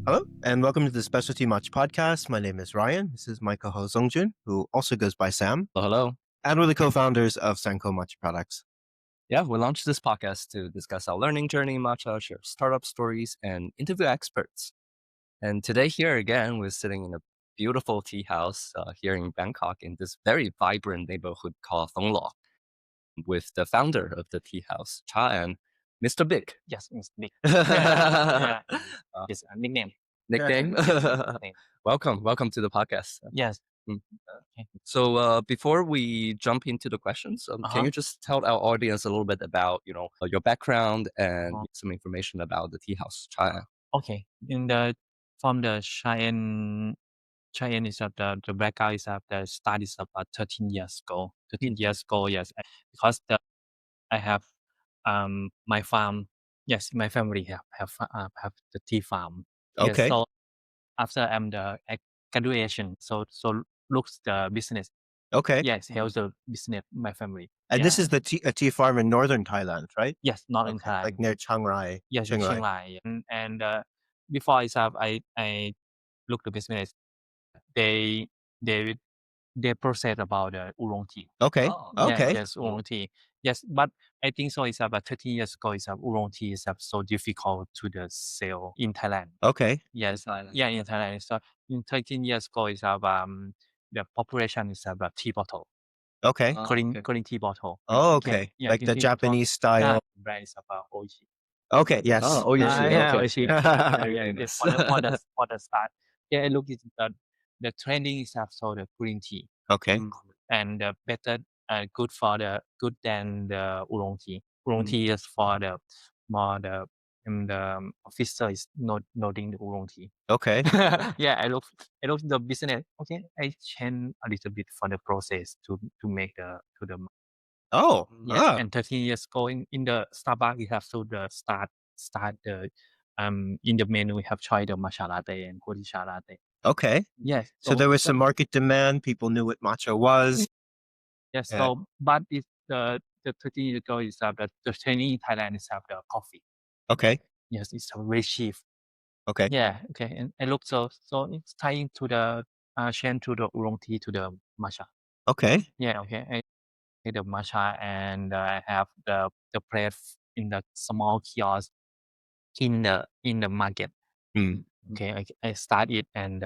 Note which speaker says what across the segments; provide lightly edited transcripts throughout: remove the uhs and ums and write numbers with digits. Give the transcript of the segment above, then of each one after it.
Speaker 1: Hello, and welcome to the Specialty Matcha Podcast. My name is Ryan. This is my co-host Zongjun, who also goes by Sam.
Speaker 2: Hello.
Speaker 1: And we're the co-founders of Sanko Matcha Products.
Speaker 2: Yeah, we launched this podcast to discuss our learning journey in matcha, share startup stories, and interview experts. And today here again, we're sitting in a beautiful tea house here in Bangkok in this very vibrant neighborhood called Thong Lo with the founder of the tea house, ChaEn, Mr. Big.
Speaker 3: Yes, Mr. Big. Yeah. It's a nickname.
Speaker 2: Nickname?
Speaker 3: Nickname.
Speaker 2: Welcome to the podcast.
Speaker 3: Yes.
Speaker 2: Okay. So before we jump into the questions, can you just tell our audience a little bit about your background and some information about the tea house, China?
Speaker 3: Okay. From the ChaEn is the background is the start is about 13 years ago. 13 years ago, yes, because I have my farm. Yes, my family have the tea farm.
Speaker 1: Okay.
Speaker 3: Yes, so after the graduation, so looks the business.
Speaker 1: Okay.
Speaker 3: Yes, helps the business my family.
Speaker 1: And this is a tea farm in northern Thailand, right?
Speaker 3: Yes, northern Thailand.
Speaker 1: Like near Chiang Rai.
Speaker 3: Yes,
Speaker 1: Chiang Rai.
Speaker 3: Chiang Rai. And before I look the business, they process about the oolong tea.
Speaker 1: Okay. Okay.
Speaker 3: Yes, oolong tea. Yes, but I think so. It's about 13 years ago. It's oolong tea is so difficult to the sale in Thailand.
Speaker 1: Okay.
Speaker 3: Yes, yeah, in Thailand. So in 13 years ago, it's the population is about tea bottle.
Speaker 1: Okay.
Speaker 3: Green tea bottle.
Speaker 1: Oh, okay.
Speaker 3: Yeah,
Speaker 1: like the Japanese style.
Speaker 3: Brand is about Oishi.
Speaker 1: Okay. Yes.
Speaker 3: Oishi.
Speaker 1: Okay.
Speaker 3: For the start. Yeah, I look at the trending is also the green tea.
Speaker 1: Okay.
Speaker 3: And better, good than the oolong tea. Oolong tea is for the more the officer is noting the oolong tea.
Speaker 1: Okay.
Speaker 3: Yeah, I look the business. Okay, I change a little bit for the process to make the
Speaker 1: Oh.
Speaker 3: yeah. And 13 years ago in the Starbucks we have the start the in the menu we have tried the matcha latte and hojicha latte.
Speaker 1: Okay.
Speaker 3: Yes.
Speaker 1: So there was some market demand. People knew what matcha was.
Speaker 3: Yes. So but it's the 13 years ago is the training in Thailand is the coffee.
Speaker 1: Okay.
Speaker 3: Yes, it's very cheap.
Speaker 1: Okay.
Speaker 3: Yeah. Okay. And I look so it's tying to the chain to the oolong tea to the matcha.
Speaker 1: Okay.
Speaker 3: Yeah. Okay. I take the matcha and I have the plate in the small kiosk in the market. Okay. I start it and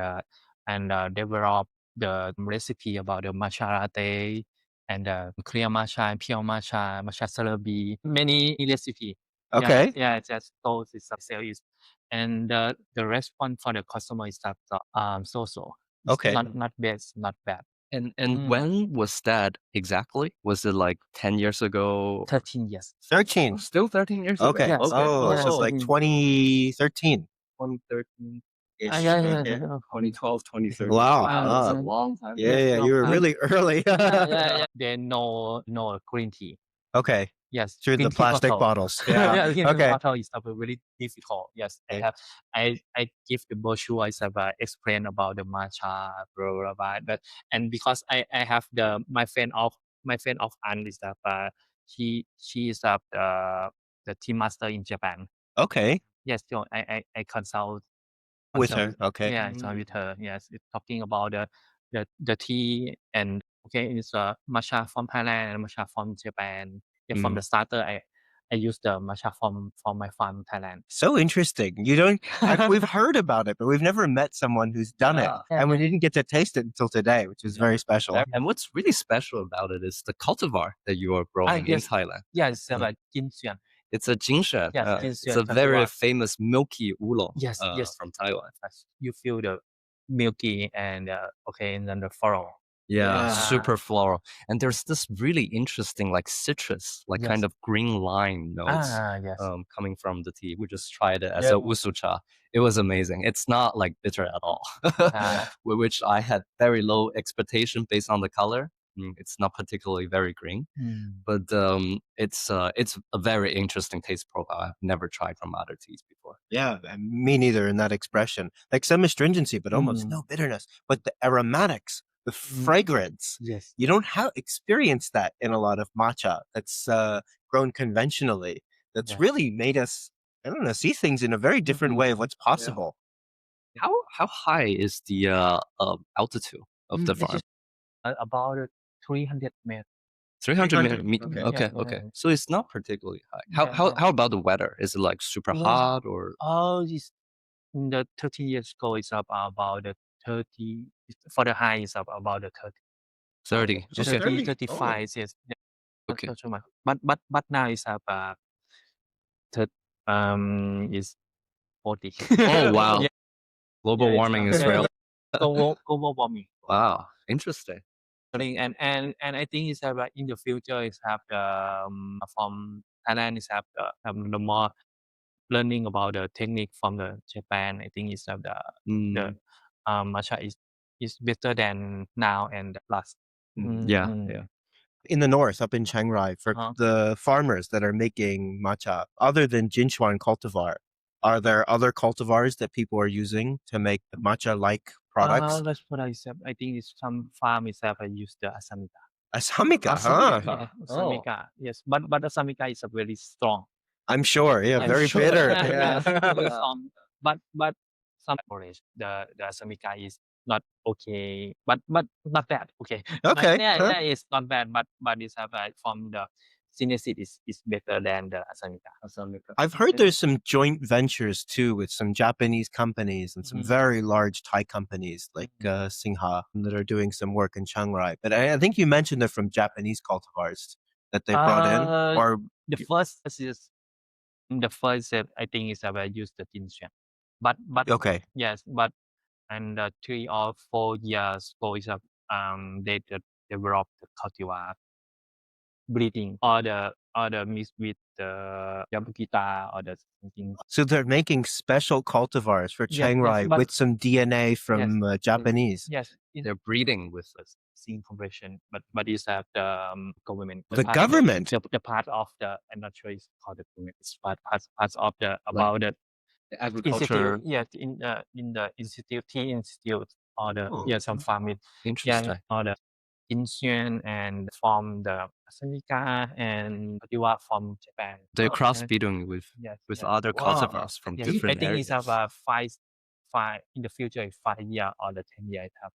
Speaker 3: develop the recipe about the matcha latte and clear matcha, pure matcha, matcha celebi, many recipe.
Speaker 1: Okay.
Speaker 3: Yeah. Just those is sale is, and the response for the customer is that so.
Speaker 1: Okay.
Speaker 3: Not bad, not bad.
Speaker 2: And when was that exactly? Was it like 10 years ago?
Speaker 3: 13 years.
Speaker 1: 13.
Speaker 2: Still 13 years
Speaker 1: Okay.
Speaker 2: ago?
Speaker 3: Yes.
Speaker 1: Oh, so it's like 2013.
Speaker 2: 2013.
Speaker 3: Yeah.
Speaker 2: 2012, 2013.
Speaker 1: Wow.
Speaker 2: That's a long time.
Speaker 1: Yeah, you were really early.
Speaker 3: Yeah. Then no green tea.
Speaker 1: Okay.
Speaker 3: Yes.
Speaker 1: Through the
Speaker 3: green tea
Speaker 1: plastic
Speaker 3: bottle.
Speaker 1: bottles.
Speaker 3: Yeah,
Speaker 1: Yeah.
Speaker 3: green tea
Speaker 1: Okay.
Speaker 3: bottle is really difficult. Yes,
Speaker 1: Okay.
Speaker 3: I give the brochure. I explain about the matcha, blah blah. But and because I have my friend of Anne is that she is the tea master in Japan.
Speaker 1: Okay.
Speaker 3: Yes, so I consult
Speaker 1: With her. Okay.
Speaker 3: Yeah, it's with her. Yes, it's talking about the tea and okay, it's matcha from Thailand and matcha from Japan. Yeah, from the starter, I use the matcha from my farm in Thailand.
Speaker 1: So interesting. You don't. We've heard about it, but we've never met someone who's done it, and we didn't get to taste it until today, which is very special.
Speaker 2: And what's really special about it is the cultivar that you are growing in Thailand.
Speaker 3: Yeah, it's about Jinxuan.
Speaker 2: It's a Jinxuan.
Speaker 3: Yes,
Speaker 2: it's a very famous milky oolong.
Speaker 3: Yes.
Speaker 2: From Taiwan.
Speaker 3: You feel the milky and and then the floral.
Speaker 2: Yeah, super floral. And there's this really interesting like citrus, like kind of green lime notes coming from the tea. We just tried it as a usucha. It was amazing. It's not like bitter at all, which I had very low expectation based on the color. It's not particularly very green, but it's a very interesting taste profile. I've never tried from other teas before.
Speaker 1: Yeah, me neither in that expression. Like some astringency, but almost no bitterness. But the aromatics, the fragrance,
Speaker 3: yes,
Speaker 1: you don't experience that in a lot of matcha that's grown conventionally. That's really made us, I don't know, see things in a very different way of what's possible.
Speaker 2: How high is the altitude of the farm?
Speaker 3: About 300 meters.
Speaker 2: 300 meters.
Speaker 1: Okay.
Speaker 2: Okay,
Speaker 3: Yeah,
Speaker 2: okay.
Speaker 3: yeah.
Speaker 2: So it's not particularly high.
Speaker 3: Yeah,
Speaker 2: How about the weather? Is it like super
Speaker 3: Well,
Speaker 2: hot or
Speaker 3: it's in the 30 years ago it's up about the 30 for the high is up about the 30
Speaker 2: 30?
Speaker 1: Just
Speaker 2: Okay.
Speaker 1: 30?
Speaker 3: 35 yes
Speaker 2: Okay.
Speaker 3: not so much but now it's up is 40
Speaker 2: Oh wow.
Speaker 3: yeah
Speaker 2: Global
Speaker 3: it's
Speaker 2: warming
Speaker 3: up
Speaker 2: is real.
Speaker 3: global warming
Speaker 2: Wow, interesting.
Speaker 3: and I think it's have in the future is have the from Thailand is have the more learning about the technique from the Japan. I think it's have the matcha is better than now and last.
Speaker 2: Yeah, yeah.
Speaker 1: In the north, up in Chiang Rai, for
Speaker 3: Uh-huh.
Speaker 1: the farmers that are making matcha, other than Jinxuan cultivar, are there other cultivars that people are using to make the matcha-like products?
Speaker 3: That's what I said. I think it's some farm is have use the asamika.
Speaker 1: Asamika, huh?
Speaker 3: Yeah, asamika. Yes, but asamika is a very strong.
Speaker 1: I'm sure. Yeah,
Speaker 3: I'm
Speaker 1: very
Speaker 3: sure.
Speaker 1: bitter.
Speaker 3: Yes, very
Speaker 1: Yeah.
Speaker 3: strong. But some orange the asamika is not okay, but not bad. Okay.
Speaker 1: Okay.
Speaker 3: Yeah,
Speaker 1: Huh?
Speaker 3: yeah, it's not bad, but it's have from the synergy is better than the asamika.
Speaker 1: I've heard there's some joint ventures too with some Japanese companies and some very large Thai companies like Singha that are doing some work in Chiang Rai. But I think you mentioned they're from Japanese cultivars that they brought in, or
Speaker 3: The first I think is about use the Jinxuan. But
Speaker 1: okay.
Speaker 3: yes, but and 3 or 4 years ago is they developed the cultivar breeding or the mix with the Yabukita or the something.
Speaker 1: So they're making special cultivars for
Speaker 3: Yes,
Speaker 1: Chiang Rai
Speaker 3: but
Speaker 1: with some DNA from Japanese.
Speaker 3: yes,
Speaker 2: They're breeding with us.
Speaker 3: seeing conversion, but it's have the government.
Speaker 1: The government?
Speaker 3: The part of the I'm not sure it's called the government. It's parts of the about the
Speaker 2: Agriculture.
Speaker 3: institute. Yes, in the institute, tea institute or the some farming.
Speaker 2: Interesting.
Speaker 3: Or the Jinxuan and from the Asanika and cultivar from Japan.
Speaker 2: They're crossbreeding with other
Speaker 1: Wow.
Speaker 2: cultivars from different
Speaker 3: I think
Speaker 2: areas.
Speaker 3: it's have five in the future 5 year or the 10 year have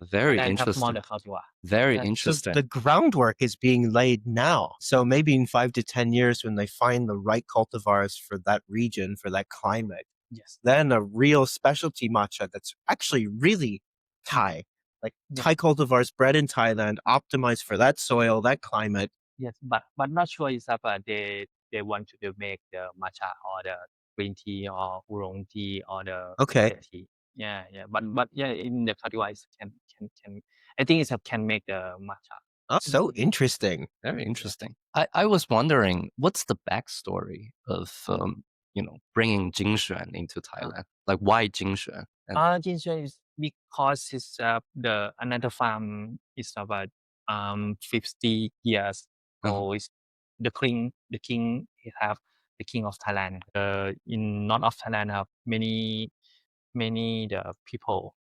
Speaker 2: Very
Speaker 3: and have
Speaker 2: interesting.
Speaker 3: smaller cultivar.
Speaker 2: Very
Speaker 3: Yeah. So
Speaker 2: interesting.
Speaker 1: The groundwork is being laid now. So maybe in 5 to 10 years, when they find the right cultivars for that region, for that climate,
Speaker 3: yes,
Speaker 1: then a real specialty matcha that's actually really Thai, like Thai cultivars bred in Thailand, optimized for that soil, that climate.
Speaker 3: yes, but not sure is they want to make the matcha or the green tea or oolong tea or the
Speaker 1: Okay.
Speaker 3: red tea. Yeah, but yeah, in the cultivar can I think it can make the matcha.
Speaker 1: Oh, so interesting.
Speaker 2: Very interesting. I was wondering, what's the backstory of bringing Jinxuan into Thailand? Like why Jinxuan? And
Speaker 3: Jinxuan is because it's the another farm is about 50 years ago. Is the king he have the king of Thailand. In north of Thailand have many the people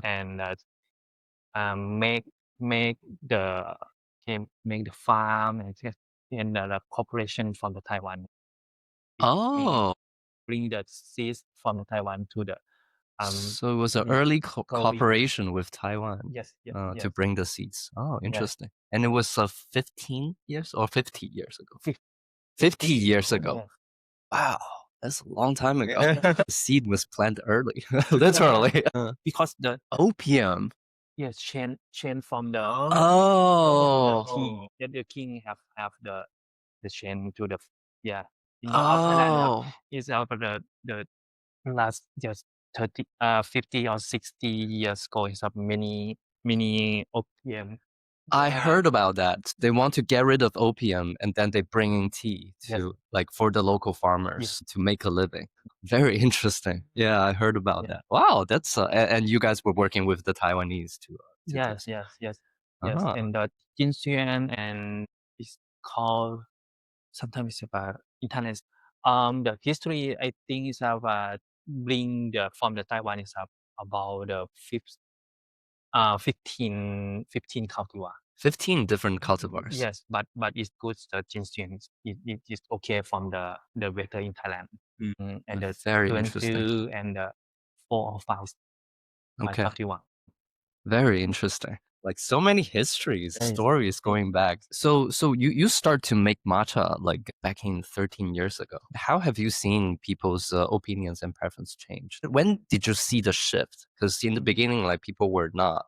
Speaker 3: and make the make the farm and the corporation from the Taiwan.
Speaker 2: oh,
Speaker 3: Bring the seeds from Taiwan to the
Speaker 2: so it was an early cooperation with Taiwan.
Speaker 3: Yes,
Speaker 2: to bring the seeds. Oh, interesting. And it was 15 years or 50 years ago. 50 years ago.
Speaker 3: Yes.
Speaker 2: Wow, that's a long time ago. The seed was planted early, literally.
Speaker 3: Because the
Speaker 2: Opium.
Speaker 3: yes chain from the
Speaker 2: Oh.
Speaker 3: tea. The king have the chain to the in the
Speaker 2: Oh.
Speaker 3: is the last just 30 50 or 60 years ago is of many opium.
Speaker 2: I heard about that. They want to get rid of opium and then they bring in tea to like for the local farmers to make a living. Very interesting. Yeah, I heard about that. Wow, that's and you guys were working with the Taiwanese too.
Speaker 3: Yes. And the Jinxuan and it's called sometimes it's about internet. The history I think is about bring the from the Taiwan is about the 15 cultivar.
Speaker 2: 15 different cultivars.
Speaker 3: Yes, but it's good. The Jinxuan it is okay from the weather in Thailand. And the
Speaker 2: Very
Speaker 3: 22
Speaker 2: interesting.
Speaker 3: and the 4 or 5 my
Speaker 2: Okay.
Speaker 3: cultivar.
Speaker 2: Very interesting. Like so many histories,
Speaker 3: Yes.
Speaker 2: stories going back. So you start to make matcha like back in 13 years ago. How have you seen people's opinions and preference change? When did you see the shift? Because in the beginning, like people were not,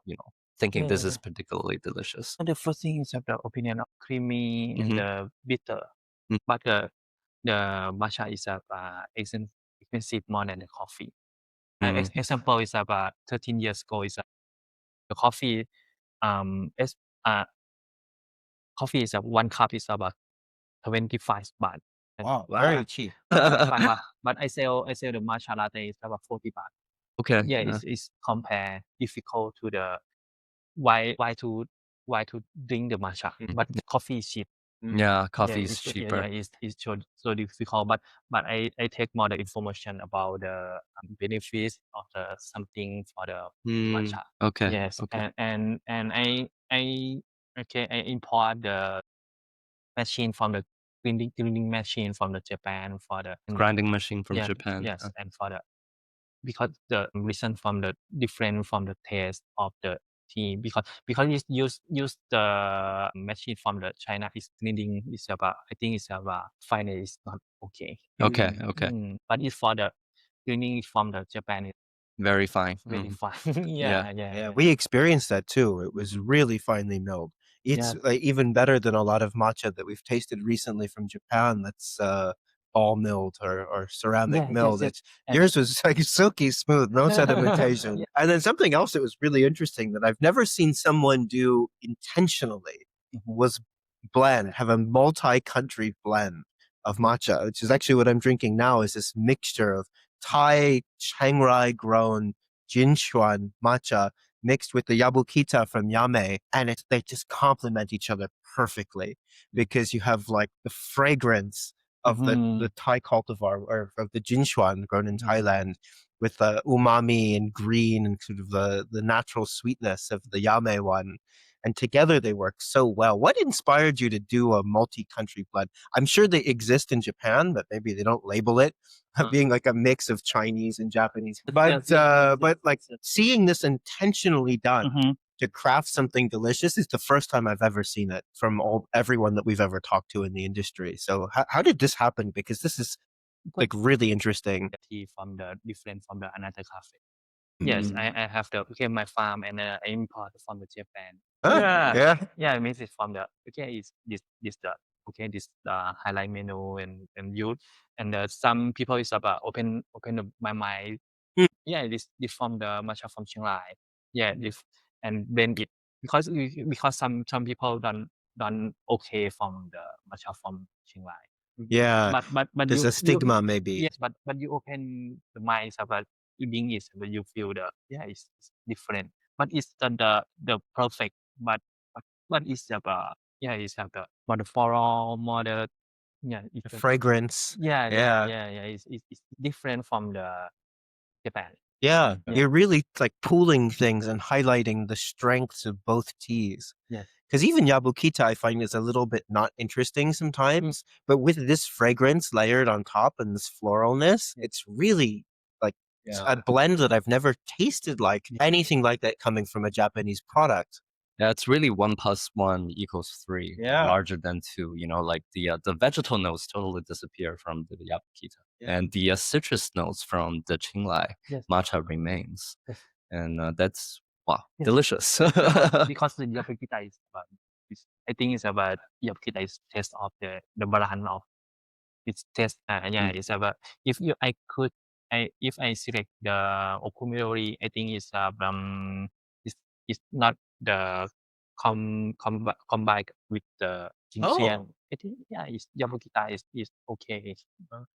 Speaker 2: thinking this is particularly delicious.
Speaker 3: The first thing is the opinion of creamy and the bitter.
Speaker 2: Mm.
Speaker 3: But the matcha is expensive more than the coffee. Example is about 13 years ago is the coffee is coffee is 1 cup is about 25 baht.
Speaker 1: Wow,
Speaker 2: Wow.
Speaker 1: very cheap.
Speaker 3: 25 baht. But I sell the matcha latte is about 40 baht.
Speaker 2: Okay.
Speaker 3: Yeah, it's compare difficult to the why to drink the matcha. But coffee is cheap.
Speaker 2: Yeah, coffee is
Speaker 3: it's
Speaker 2: cheaper.
Speaker 3: it's so difficult. But I take more the information about the benefits of the something for the matcha.
Speaker 2: Okay.
Speaker 3: Yes,
Speaker 2: Okay.
Speaker 3: and I import the machine from the grinding machine from the Japan for the
Speaker 2: Grinding machine from
Speaker 3: yeah,
Speaker 2: Japan.
Speaker 3: yes, and for the because the reason from the different from the taste of the tea because it's use the machine from the China is grinding is about I think it's about finally is not okay.
Speaker 2: Okay. Okay.
Speaker 3: But it's for the grinding from the Japan is
Speaker 2: Very fine.
Speaker 3: very fine.
Speaker 2: Yeah.
Speaker 1: Yeah, we experienced that too. It was really finely milled. It's
Speaker 3: Yeah.
Speaker 1: like even better than a lot of matcha that we've tasted recently from Japan. That's ball milled or ceramic milled. It's yours was like silky smooth, no sedimentation.
Speaker 3: Yeah.
Speaker 1: And then something else that was really interesting that I've never seen someone do intentionally was have a multi-country blend of matcha, which is actually what I'm drinking now. Is this mixture of Thai Chiang Rai grown Jinxuan matcha mixed with the yabukita from Yame, and they just complement each other perfectly because you have like the fragrance of the Thai cultivar or of the Jinxuan grown in Thailand with the umami and green and sort of the natural sweetness of the Yame one. And together they work so well. What inspired you to do a multi-country blend? I'm sure they exist in Japan, but maybe they don't label it being like a mix of Chinese and Japanese. But like seeing this intentionally done to craft something delicious is the first time I've ever seen it from everyone that we've ever talked to in the industry. So how did this happen? Because this is like really interesting.
Speaker 3: Tea from the different from the another cafe. Yes, I have my farm and I import from the Japan. Yeah, I mix it from the is this the this the highlight menu and use and some people is about my mind. Yeah, this from the matcha from Chiang Rai. Yeah, this and blend it because some people don't okay from the matcha from Chiang Rai.
Speaker 1: Yeah,
Speaker 3: But
Speaker 1: there's a stigma maybe.
Speaker 3: yes, but you open the mind about eating it, but you feel it's different. But it's the perfect. But it's about it's have the more the floral, more the it's
Speaker 1: The fragrance.
Speaker 3: It's different from the Japan.
Speaker 1: Yeah, you're really like pooling things and highlighting the strengths of both teas.
Speaker 3: Yes.
Speaker 1: Because even Yabukita, I find is a little bit not interesting sometimes, but with this fragrance layered on top and this floralness, it's really like a blend that I've never tasted like anything like that coming from a Japanese product.
Speaker 2: Yeah, it's really 1 + 1 = 3, larger than 2. Like the vegetal notes totally disappear from the Yabukita, and the citrus notes from the Qinglai matcha remains, and that's wow, delicious.
Speaker 3: Because the Yabukita is about, I think it's about Yabukita is taste of the balance of its taste. It's about if I select the okumiri, I think it's not the combine with the Jinxuan. I think it's Yabukita is okay.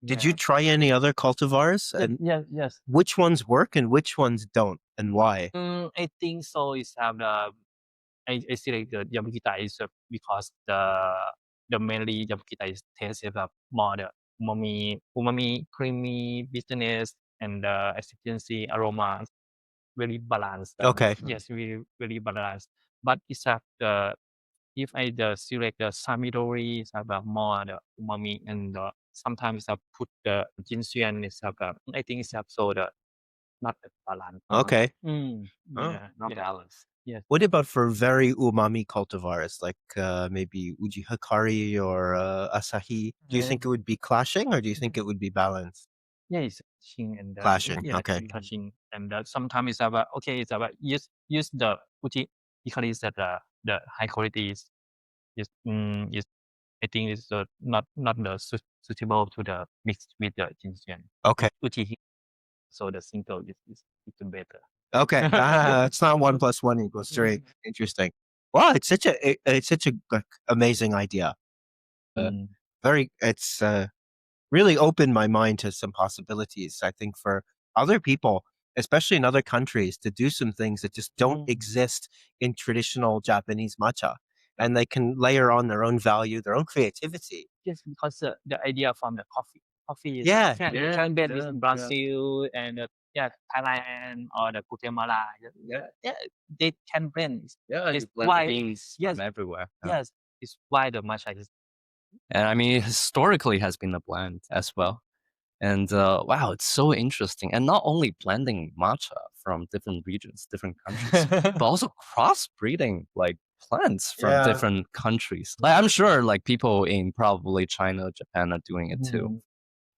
Speaker 1: Did you try any other cultivars? And
Speaker 3: Yes.
Speaker 1: which ones work and which ones don't, and why?
Speaker 3: I think so. Is have the I select the Yabukita is because the mainly Yabukita is taste about more the umami, creamy bitterness and the acidity aroma very balanced.
Speaker 1: Okay.
Speaker 3: Yes, very balanced. But it's have the if I select the samidori, it's about more the umami and sometimes I put the Jinxuan is have I think it's have so not balance.
Speaker 1: Okay.
Speaker 3: Oh,
Speaker 2: Not balanced.
Speaker 3: Yes.
Speaker 1: What about for very umami cultivars like maybe Uji Hikari or Asahi? Do you think it would be clashing or do you think it would be balanced?
Speaker 3: Yeah, it's clashing and
Speaker 1: Clashing, okay.
Speaker 3: clashing and sometimes it's about it's about use the Uji Hikari is that the high quality is is I think it's not the suitable to the mixed with the Jinxuan.
Speaker 1: Okay.
Speaker 3: Uji so the single is better.
Speaker 1: Okay. It's not 1 + 1 = 3. Interesting. Wow, it's such a like, amazing idea. It's really opened my mind to some possibilities. I think for other people, especially in other countries, to do some things that just don't exist in traditional Japanese matcha. And they can layer on their own value, their own creativity.
Speaker 3: Yes, because the idea from the coffee. Coffee is
Speaker 1: Yeah.
Speaker 3: can be in Brazil and Thailand or the Guatemala. They can blend.
Speaker 2: It's blend
Speaker 3: why
Speaker 2: beans
Speaker 3: yes,
Speaker 2: from everywhere.
Speaker 3: yes, it's why the matcha is
Speaker 2: And I mean, historically has been a blend as well. And wow, it's so interesting. And not only blending matcha from different regions, different countries, but also crossbreeding like plants from different countries. Like I'm sure like people in probably China, Japan are doing it too.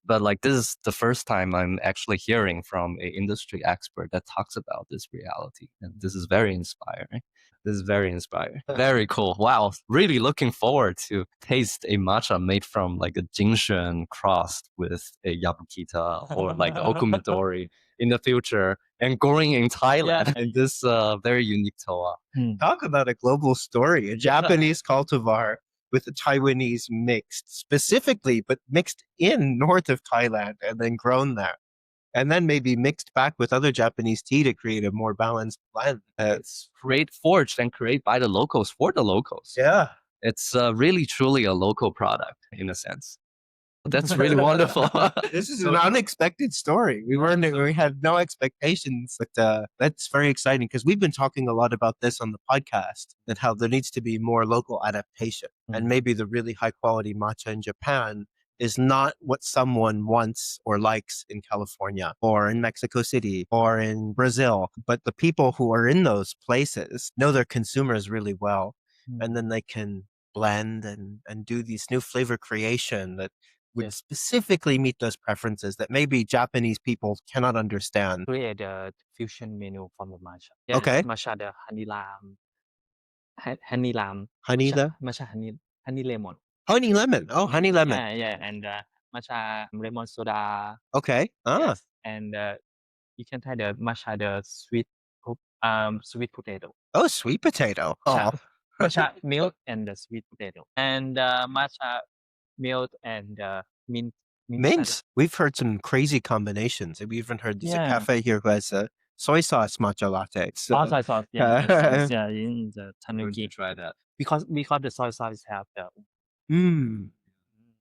Speaker 2: But like this is the first time I'm actually hearing from an industry expert that talks about this reality. And this is very inspiring. This is very inspiring. Very cool. Wow. Really looking forward to taste a matcha made from like a Jinxuan crossed with a Yabukita or like Okumidori in the future and growing in Thailand in this very unique toa.
Speaker 1: Talk about a global story. A Japanese cultivar with a Taiwanese mixed, specifically, but mixed in north of Thailand and then grown there. And then maybe mixed back with other Japanese tea to create a more balanced blend.
Speaker 2: It's forged and created by the locals for the locals.
Speaker 1: Yeah.
Speaker 2: It's really, truly a local product in a sense. That's really wonderful.
Speaker 1: This is an unexpected story. We had no expectations, but that's very exciting because we've been talking a lot about this on the podcast and how there needs to be more local adaptation. And maybe the really high quality matcha in Japan is not what someone wants or likes in California or in Mexico City or in Brazil. But the people who are in those places know their consumers really well. And then they can blend and do these new flavor creation that would specifically meet those preferences that maybe Japanese people cannot understand.
Speaker 3: Create a fusion menu from the matcha.
Speaker 1: Okay.
Speaker 3: Matcha the honey lamb. Honey lamb.
Speaker 1: Honey
Speaker 3: Matcha honey lemon.
Speaker 1: Honey lemon. Oh, honey lemon.
Speaker 3: And matcha lemon soda.
Speaker 1: Okay.
Speaker 3: Yes. And you can try the matcha the sweet potato.
Speaker 1: Oh, sweet potato. Oh.
Speaker 3: Matcha milk and the sweet potato. And matcha milk and mint.
Speaker 1: Mint. We've heard some crazy combinations. We even heard there's a cafe here who has a soy sauce matcha latte. So,
Speaker 3: soy sauce. Yeah, in the tanuki.
Speaker 2: Try that.
Speaker 3: Because the soy sauce have the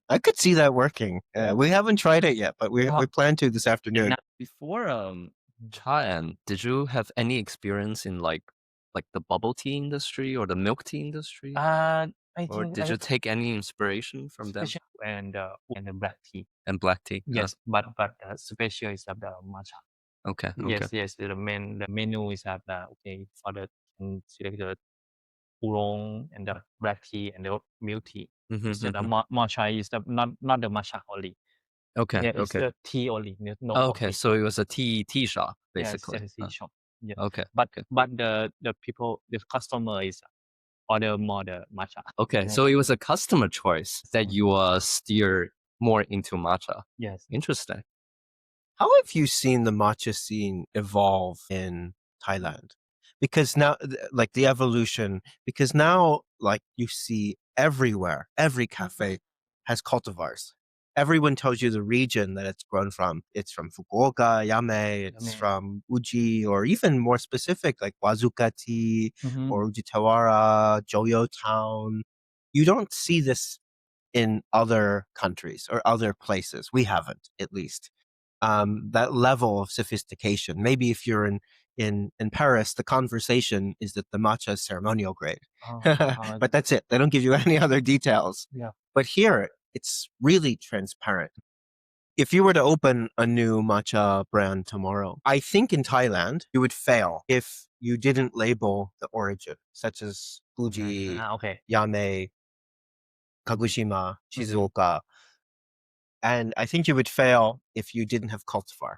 Speaker 1: I could see that working. We haven't tried it yet, but we plan to this afternoon.
Speaker 2: Before ChaEn, did you have any experience in like the bubble tea industry or the milk tea industry? Or did you take any inspiration from them?
Speaker 3: And the black tea.
Speaker 2: And black tea.
Speaker 3: Yes, but special is of the matcha.
Speaker 2: Okay.
Speaker 3: Yes. The menu is of the for the select the oolong and the black tea and the milk tea. So the matcha is not the matcha only.
Speaker 2: Okay.
Speaker 3: It's the tea only. No
Speaker 2: okay,
Speaker 3: coffee.
Speaker 2: So it was a tea shop basically.
Speaker 3: Yes, tea shop. Yeah.
Speaker 2: Okay.
Speaker 3: But the people, the customer is order more the matcha.
Speaker 2: Okay, so it was a customer choice that you steer more into matcha.
Speaker 3: Yes.
Speaker 2: Interesting.
Speaker 1: How have you seen the matcha scene evolve in Thailand? Because now, like the evolution, because now, like you see everywhere, every cafe has cultivars. Everyone tells you the region that it's grown from. It's from Fukuoka, Yame, it's from Uji, or even more specific, like Wazuka tea or Ujitawara, Joyo Town. You don't see this in other countries or other places. We haven't, at least. That level of sophistication. Maybe if you're in Paris, the conversation is that the matcha is ceremonial grade. But that's it. They don't give you any other details.
Speaker 3: Yeah.
Speaker 1: But here, it's really transparent. If you were to open a new matcha brand tomorrow, I think in Thailand, you would fail if you didn't label the origin, such as Fuji,
Speaker 3: Okay.
Speaker 1: Yame, Kagoshima, Shizuoka. And I think you would fail if you didn't have cultivar,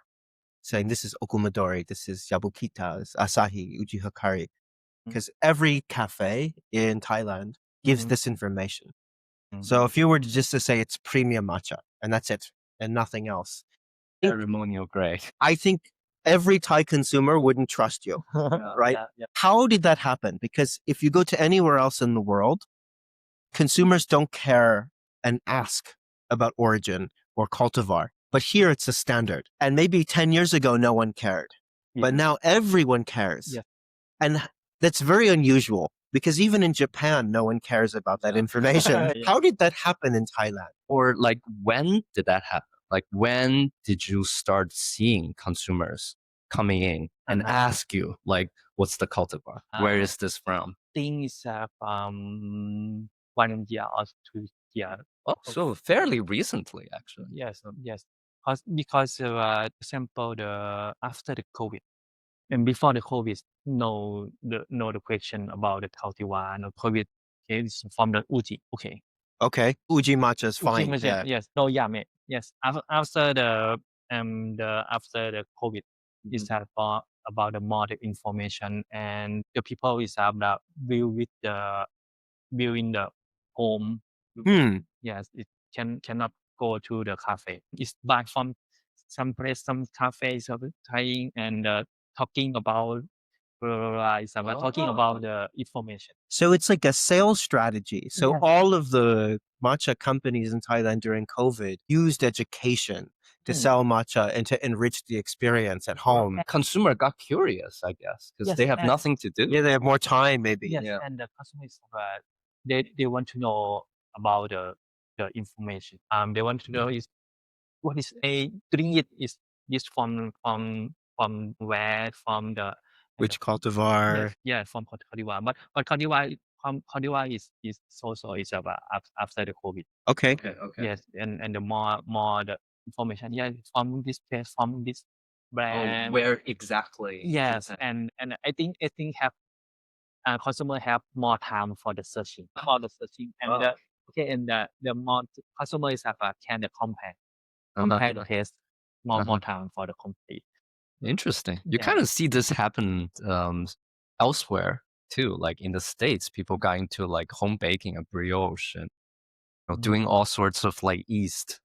Speaker 1: saying this is Okumadori, this is Yabukita, this is Asahi, Uji Hakari. Because every cafe in Thailand gives this information. So if you were just to say it's premium matcha, and that's it, and nothing else,
Speaker 2: Ceremonial grade.
Speaker 1: I think every Thai consumer wouldn't trust you, right?
Speaker 3: Yeah.
Speaker 1: How did that happen? Because if you go to anywhere else in the world, consumers don't care and ask about origin or cultivar. But here it's a standard. And maybe 10 years ago, no one cared. But now everyone cares.
Speaker 3: Yeah.
Speaker 1: And that's very unusual because even in Japan, no one cares about that information. How did that happen in Thailand?
Speaker 2: Or like, when did that happen? Like, when did you start seeing consumers coming in and ask you, like, what's the cultivar? Where is this from?
Speaker 3: Things from 1 year or 2 years.
Speaker 2: Oh, so fairly recently, actually.
Speaker 3: Yes. Because example, after the COVID and before the COVID, the question about the cultivar, no COVID, okay, it's from the Uji.
Speaker 1: Okay, Uji matcha is fine.
Speaker 3: Uji,
Speaker 1: Yeah.
Speaker 3: yes. No Yame. Yes. After the COVID, is about the more the information, and the people is about view with the view in the home. Yes, it cannot go to the cafe. It's buy from some place, some cafes of trying and talking about talking about the information.
Speaker 1: So it's like a sales strategy. So
Speaker 3: Yes.
Speaker 1: all of the matcha companies in Thailand during COVID used education to sell matcha and to enrich the experience at home.
Speaker 2: Consumer got curious, I guess, because
Speaker 3: Yes,
Speaker 2: they have
Speaker 3: and-
Speaker 2: nothing to do.
Speaker 1: Yeah, they have more time, maybe.
Speaker 3: Yes,
Speaker 2: Yeah.
Speaker 3: and the customers they want to know about the information. They want to know is what is a drink it is this from where from the
Speaker 1: Which cultivar?
Speaker 3: yes from cultivar, but cultivar is also is about after the COVID.
Speaker 1: Okay.
Speaker 3: Yes, and the more the information. Yeah, from this place, from this brand.
Speaker 2: Where exactly?
Speaker 3: Yes, and I think have consumer have more time for the searching, and the more customers have can the compare the taste more time for the complete.
Speaker 2: Interesting. You
Speaker 3: Yeah.
Speaker 2: kind of see this happen elsewhere too, like in the States, people got into like home baking and brioche and doing all sorts of like yeast,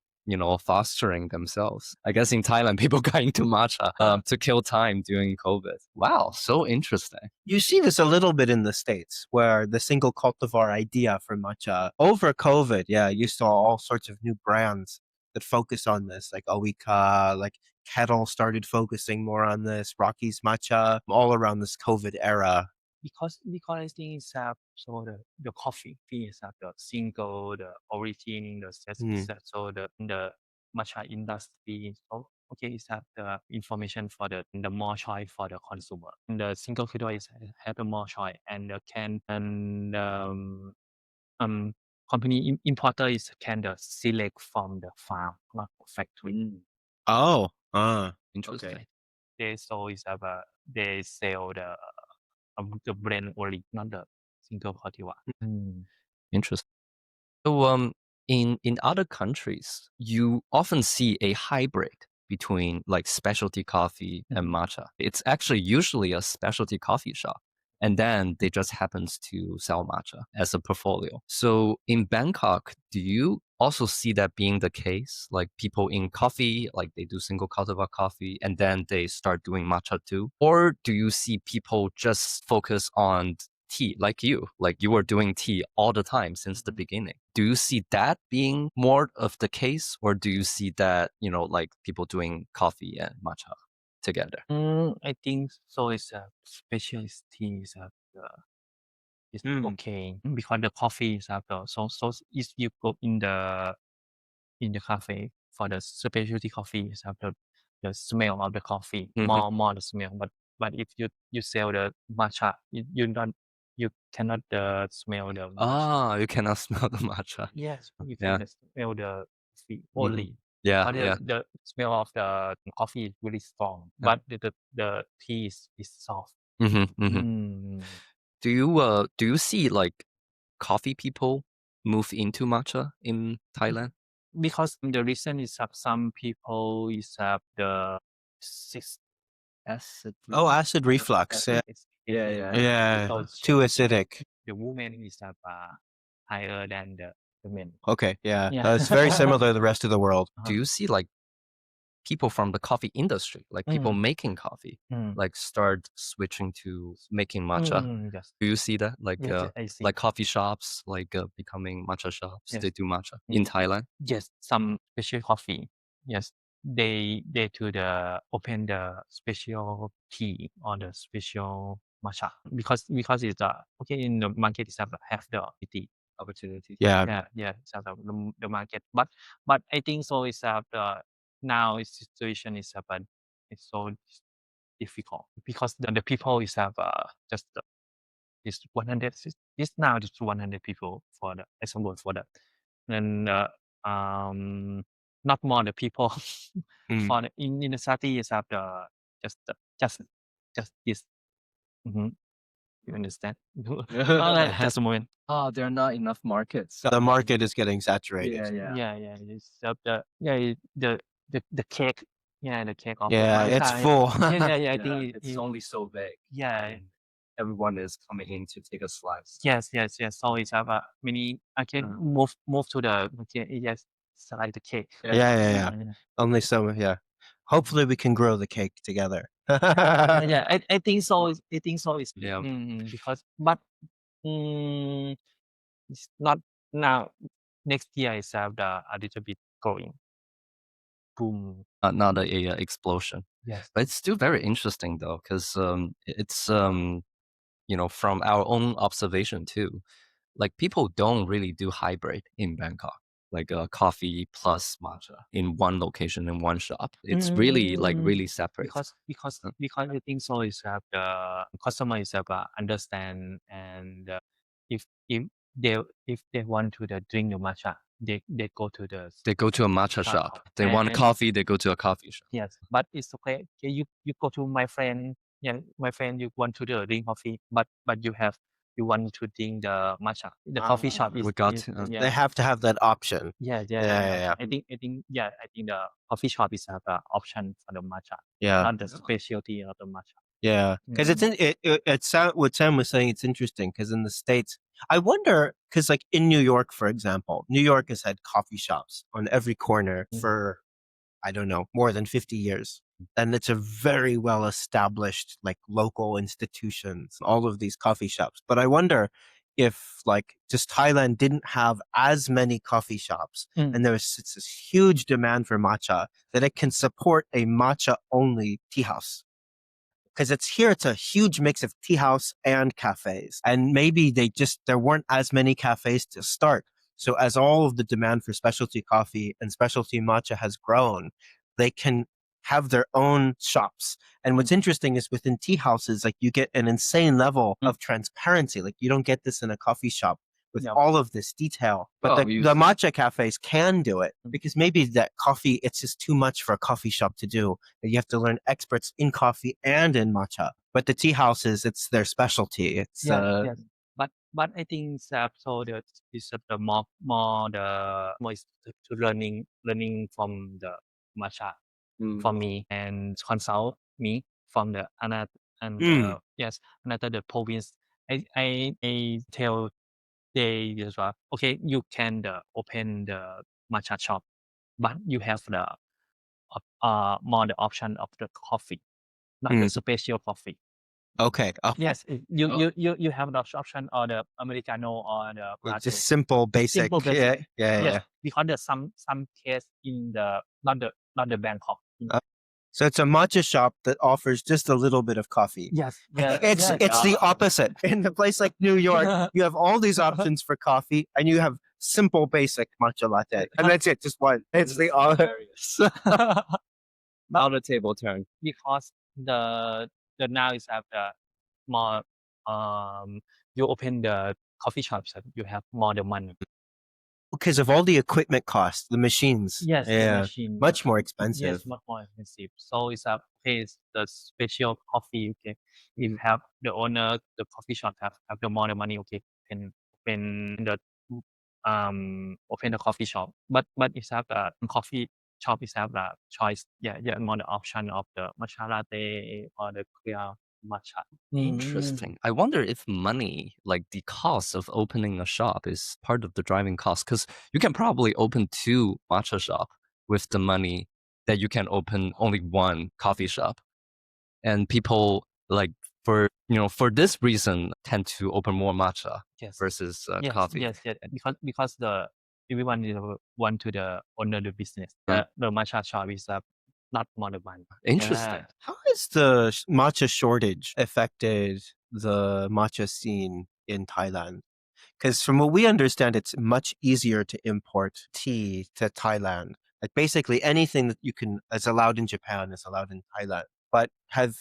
Speaker 2: fostering themselves. I guess in Thailand, people got into matcha to kill time during COVID. Wow, so interesting.
Speaker 1: You see this a little bit in the States where the single cultivar idea for matcha over COVID, you saw all sorts of new brands that focus on this, like Awika, like Kettle started focusing more on this, Rocky's Matcha, all around this COVID era.
Speaker 3: Because I think it's so the coffee is the single the origin the set so the matcha industry so it's the information for the more choice for the consumer. The single filter is have the more choice and the can and company importer is can the select from the farm not factory.
Speaker 1: Oh,
Speaker 2: Interesting.
Speaker 1: okay.
Speaker 3: They so is they sell the blend only, not the single cultivar.
Speaker 2: Interesting. So, in other countries, you often see a hybrid between like specialty coffee and matcha. It's actually usually a specialty coffee shop, and then they just happens to sell matcha as a portfolio. So in Bangkok, do you also see that being the case? Like people in coffee, like they do single cultivar coffee, and then they start doing matcha too? Or do you see people just focus on tea like you were doing tea all the time since the beginning? Do you see that being more of the case, or do you see that like people doing coffee and matcha together?
Speaker 3: I think so. It's a specialist tea is okay because the coffee is so if you go in the cafe for the specialty coffee is the smell of the coffee more the smell, but if you sell the matcha you cannot smell the matcha.
Speaker 2: You cannot smell the matcha.
Speaker 3: Yes, you
Speaker 2: Yeah.
Speaker 3: can smell the coffee only.
Speaker 2: Yeah,
Speaker 3: But
Speaker 2: yeah.
Speaker 3: the smell of the coffee is really strong, but the tea is soft.
Speaker 2: Do you see like coffee people move into matcha in Thailand?
Speaker 3: Because the reason is that some people is have the six acid.
Speaker 1: Acid reflux. Yeah. Yeah.
Speaker 3: So
Speaker 1: Too acidic.
Speaker 3: the woman is have higher than the men.
Speaker 1: Okay. Yeah.
Speaker 3: Yeah.
Speaker 1: It's very similar to the rest of the world.
Speaker 2: Do you see like people from the coffee industry, like people making coffee, like start switching to making matcha?
Speaker 3: Yes.
Speaker 2: Do you see that? Like
Speaker 3: Yes, I see.
Speaker 2: like coffee shops, like becoming matcha shops.
Speaker 3: Yes.
Speaker 2: They do matcha in Thailand.
Speaker 3: Yes, some special coffee. Yes, they to the open the special tea or the special matcha because it's okay in the market is have the
Speaker 2: Opportunity.
Speaker 1: Yeah.
Speaker 3: it's have the market, but I think so is have the now is situation is but it's so difficult because the people is have just it's 100 this now it's 100 people for the example for that and not more the people for the in the city is have the just just this you understand just a moment.
Speaker 2: There are not enough markets.
Speaker 1: The market is getting saturated.
Speaker 3: Yeah it's of the the cake the cake of
Speaker 1: Yeah,
Speaker 3: the
Speaker 1: it's
Speaker 3: matcha.
Speaker 1: full.
Speaker 3: I think
Speaker 2: It's only so big.
Speaker 3: yeah
Speaker 2: Everyone is coming in to take a slice.
Speaker 3: Yes. So it's have a mini. I can move to the okay. Yes, select the cake.
Speaker 1: Yeah. Only some. Yeah. Hopefully we can grow the cake together.
Speaker 3: Yeah, I think so. I think so. It's
Speaker 2: Yeah.
Speaker 3: because but it's not now. Next year is have the a little bit going boom.
Speaker 2: Not a explosion.
Speaker 3: Yes.
Speaker 2: But it's still very interesting though, because it's from our own observation too, like people don't really do hybrid in Bangkok, like coffee plus matcha in one location in one shop. It's really like really separate.
Speaker 3: Because I think so is have the customer is have understand and if they if they want to drink the matcha they go to the
Speaker 2: They go to a matcha shop. They want coffee, they go to a coffee shop.
Speaker 3: yes but it's okay you go to my friend my friend you want to drink coffee but you want to drink the matcha the coffee shop is
Speaker 2: We got
Speaker 1: They have to have that option.
Speaker 3: yeah. I think the coffee shop is have an option for the matcha
Speaker 1: Yeah.
Speaker 3: not the specialty of the matcha.
Speaker 1: Yeah, because what Sam was saying. It's interesting because in the States, I wonder because like in New York, for example, New York has had coffee shops on every corner for I don't know more than 50 years, and it's a very well established like local institutions. All of these coffee shops, but I wonder if like just Thailand didn't have as many coffee shops, and there's this huge demand for matcha that it can support a matcha only tea house. Because it's a huge mix of tea house and cafes. And maybe there weren't as many cafes to start. So as all of the demand for specialty coffee and specialty matcha has grown, they can have their own shops. And what's interesting is within tea houses, like you get an insane level of transparency. Like you don't get this in a coffee shop with all of this detail. But the matcha cafes can do it because maybe that coffee, it's just too much for a coffee shop to do. You have to learn experts in coffee and in matcha. But the tea houses, it's their specialty. It's
Speaker 3: yes. But I think so the more is to learning from the matcha for me and consult me from the another and another the province. I tell they as well. Okay, you can open the matcha shop, but you have the more the option of the coffee, not the special coffee.
Speaker 1: okay.
Speaker 3: Yes, you have the option or the americano or the latte.
Speaker 1: Just simple, basic.
Speaker 3: Simple basic.
Speaker 1: Yeah.
Speaker 3: Yes, because there's some case in the not the Bangkok.
Speaker 1: So it's a matcha shop that offers just a little bit of coffee.
Speaker 3: Yes.
Speaker 1: It's the opposite. In a place like New York, you have all these options for coffee, and you have simple, basic matcha latte, and that's it, just one. It's the opposite.
Speaker 2: How the table turn.
Speaker 3: Because the now is have the more you open the coffee shops, you have more the money.
Speaker 1: because of all the equipment costs, the machines.
Speaker 3: Yes, the
Speaker 1: Yeah,
Speaker 3: machine.
Speaker 1: much more expensive.
Speaker 3: Yes, much more expensive. So it's a place the special coffee. Okay, if have the owner, the coffee shop have the more the money. Okay, can the open the coffee shop. But it's have the coffee shop is have the choice. Yeah, more the option of the matcha latte or the clear matcha.
Speaker 2: Interesting. I wonder if money, like the cost of opening a shop, is part of the driving cost. Because you can probably open 2 matcha shop with the money that you can open only 1 coffee shop. And people like for this reason tend to open more matcha
Speaker 3: Yes.
Speaker 2: versus
Speaker 3: Yes,
Speaker 2: coffee.
Speaker 3: yes. Because the everyone is want to the owner the business. The matcha shop is not more than one.
Speaker 2: Interesting.
Speaker 1: How has the matcha shortage affected the matcha scene in Thailand? Because from what we understand, it's much easier to import tea to Thailand. Like basically anything that is allowed in Japan is allowed in Thailand. But have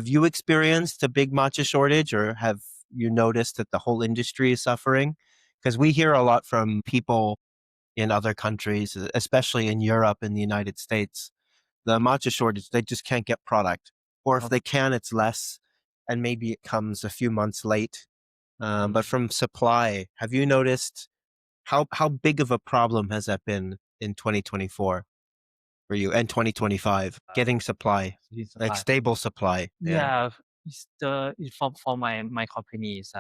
Speaker 1: you experienced a big matcha shortage, or have you noticed that the whole industry is suffering? Because we hear a lot from people in other countries, especially in Europe and the United States, the matcha shortage, they just can't get product. Or if they can, it's less, and maybe it comes a few months late. But from supply, have you noticed how big of a problem has that been in 2024 for you and 2025? Getting supply, like stable supply.
Speaker 3: Yeah, it's for my company is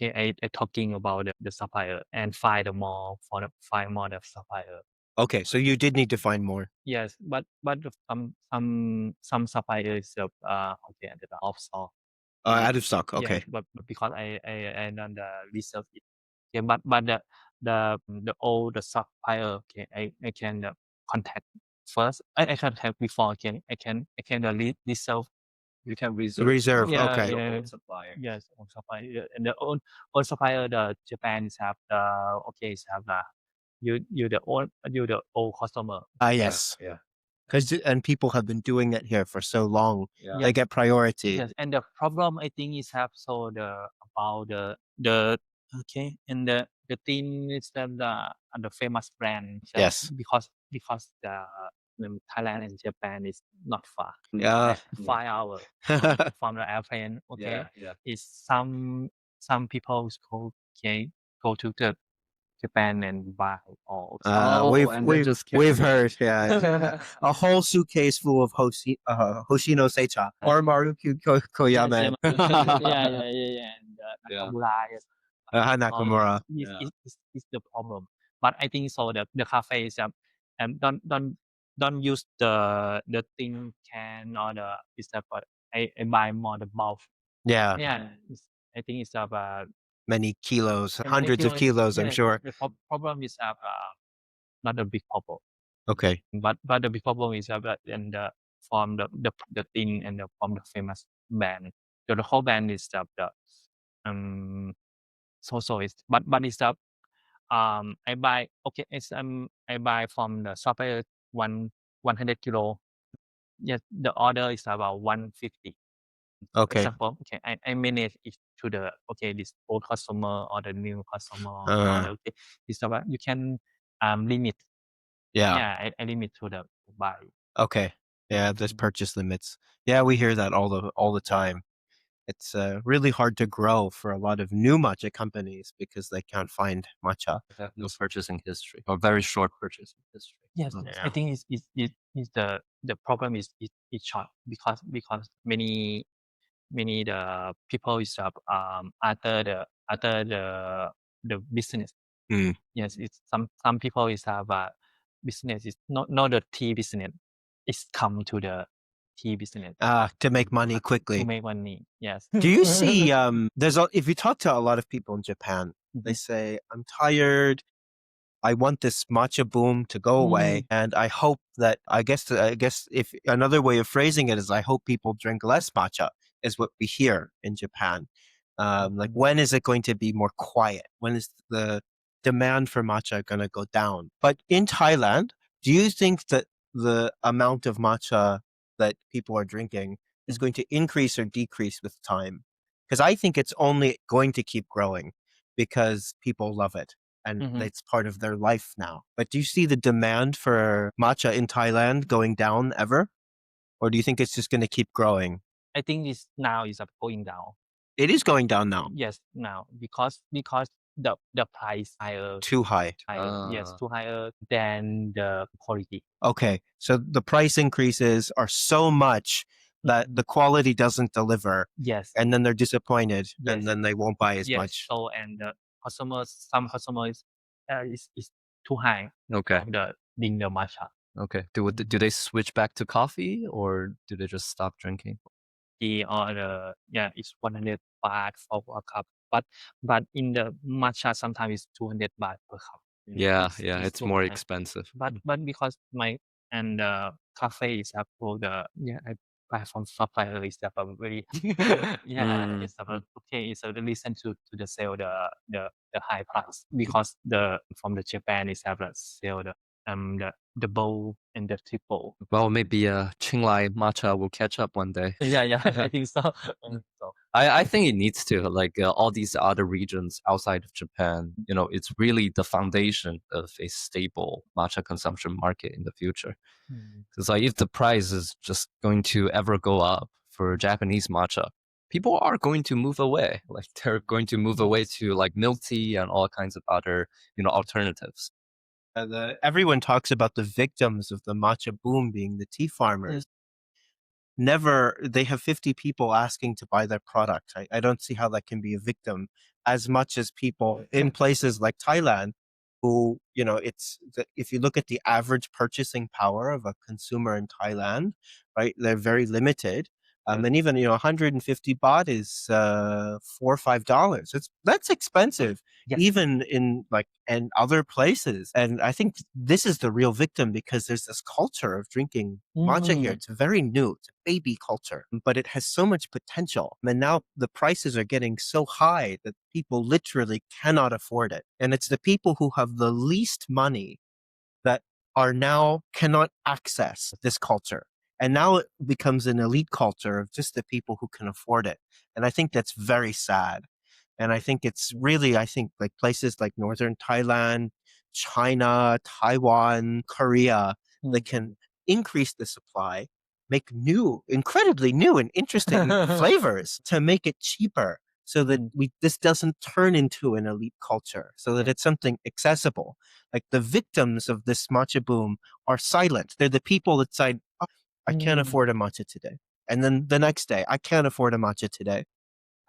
Speaker 3: okay. I talking about the supplier and find more the supplier.
Speaker 1: Okay, so you did need to find more.
Speaker 3: Yes, but some suppliers okay at the offshore.
Speaker 1: Out of stock. Okay.
Speaker 3: Yes, but because I done the research it. Okay, but the old the supplier. Okay, I can contact first. I contact before. I can reserve.
Speaker 2: You can reserve.
Speaker 1: Reserve.
Speaker 3: Yeah,
Speaker 1: Okay.
Speaker 3: yeah.
Speaker 2: Own supplier.
Speaker 3: Yes, own supplier. Yeah, and the own supplier. The Japan is have the okay is have the you the old customer.
Speaker 1: Yes.
Speaker 2: Yeah.
Speaker 1: And people have been doing it here for so long.
Speaker 2: Yeah.
Speaker 1: They get priority.
Speaker 3: Yes, and the problem I think is have so about the okay and the thing is that the famous brand.
Speaker 1: Yes.
Speaker 3: Because Thailand and Japan is not far.
Speaker 1: Yeah.
Speaker 3: 5 hours from the airplane. Okay,
Speaker 2: Yeah.
Speaker 3: is some people go to the Japan and buy all.
Speaker 2: And then just
Speaker 1: We've
Speaker 2: carry
Speaker 1: heard, yeah. A whole suitcase full of Hoshino Seicha or Maruku Koyame.
Speaker 3: Yeah. And
Speaker 2: Yeah.
Speaker 3: Nakamura
Speaker 1: Nakamura.
Speaker 3: is the problem. But I think so the cafe is don't use the thing can or the is that but I buy more the bulk.
Speaker 1: Yeah.
Speaker 3: Yeah, I think it's about
Speaker 1: Many kilos,
Speaker 3: many
Speaker 1: hundreds of kilos, I'm
Speaker 3: yeah,
Speaker 1: sure.
Speaker 3: The problem is not a big problem.
Speaker 1: Okay.
Speaker 3: But the big problem is that and from the thing and from the famous band. The whole band is the so is but it's I buy okay it's I buy from the supplier 100 kilo. Yes, the order is about 150.
Speaker 1: Okay.
Speaker 3: Example, okay, I manage it to the okay this old customer or the new customer okay. It's about you can limit.
Speaker 1: Yeah.
Speaker 3: Yeah, I limit to the buy.
Speaker 1: Okay. Yeah, there's purchase limits. Yeah, we hear that all the time. It's really hard to grow for a lot of new matcha companies because they can't find matcha.
Speaker 2: They have no purchasing history or very short purchasing history.
Speaker 3: Yes, I think is the problem is short because many the people is after the business. Yes, it's some people is have business is not the tea business. It's come to the tea business
Speaker 1: To make money
Speaker 3: to
Speaker 1: quickly.
Speaker 3: make money. Yes.
Speaker 1: Do you see if you talk to a lot of people in Japan, they say, I'm tired. I want this matcha boom to go away. And I hope that I guess if another way of phrasing it is I hope people drink less matcha is what we hear in Japan. Like when is it going to be more quiet? When is the demand for matcha going to go down? But in Thailand, do you think that the amount of matcha that people are drinking is going to increase or decrease with time? Because I think it's only going to keep growing because people love it. and
Speaker 3: Mhm.
Speaker 1: it's part of their life now. But do you see the demand for matcha in Thailand going down ever? Or do you think it's just going to keep growing?
Speaker 3: I think it's now is going down.
Speaker 1: It is going down now.
Speaker 3: Yes, now because the price higher.
Speaker 1: Too high.
Speaker 3: Yes, too higher than the quality.
Speaker 1: Okay, so the price increases are so much that the quality doesn't deliver,
Speaker 3: Yes,
Speaker 1: and then they're disappointed,
Speaker 3: Yes.
Speaker 1: and then they won't buy as
Speaker 3: yes.
Speaker 1: much.
Speaker 3: So and the some customers is too high
Speaker 2: Okay.
Speaker 3: of the matcha.
Speaker 2: Okay. Do they switch back to coffee or do they just stop drinking?
Speaker 3: It's 100 baht for a cup, but in the matcha sometimes it's 200 baht per cup.
Speaker 2: Yeah, it's
Speaker 3: too
Speaker 2: more
Speaker 3: high.
Speaker 2: expensive.
Speaker 3: But because my and cafe is up for I buy from supplier is a very it's okay. It's a listen to the sale the high price because from the Japan is have the sale the bowl and the triple.
Speaker 2: Well, maybe Qinglai matcha will catch up one day.
Speaker 3: Yeah, I think so. So
Speaker 2: I think it needs to, like all these other regions outside of Japan, it's really the foundation of a stable matcha consumption market in the future. Because like if the price is just going to ever go up for Japanese matcha, people are going to move away. Like they're going to move away to like milk tea and all kinds of other, alternatives.
Speaker 1: Everyone talks about the victims of the matcha boom being the tea farmers. Never, they have 50 people asking to buy their product. I don't see how that can be a victim as much as people in places like Thailand who, if you look at the average purchasing power of a consumer in Thailand, right, they're very limited. And even, 150 baht is $4 or $5. That's expensive, even in and other places. And I think this is the real victim because there's this culture of drinking matcha here. It's very new. It's a baby culture, but it has so much potential. And now the prices are getting so high that people literally cannot afford it. And it's the people who have the least money that are now cannot access this culture. And now it becomes an elite culture of just the people who can afford it. And I think that's very sad. And I think it's really, like places like Northern Thailand, China, Taiwan, Korea, they can increase the supply, make incredibly new and interesting flavors to make it cheaper so that this doesn't turn into an elite culture, so that it's something accessible. Like the victims of this matcha boom are silent. They're the people that say, oh, I can't afford a matcha today. And then the next day, I can't afford a matcha today.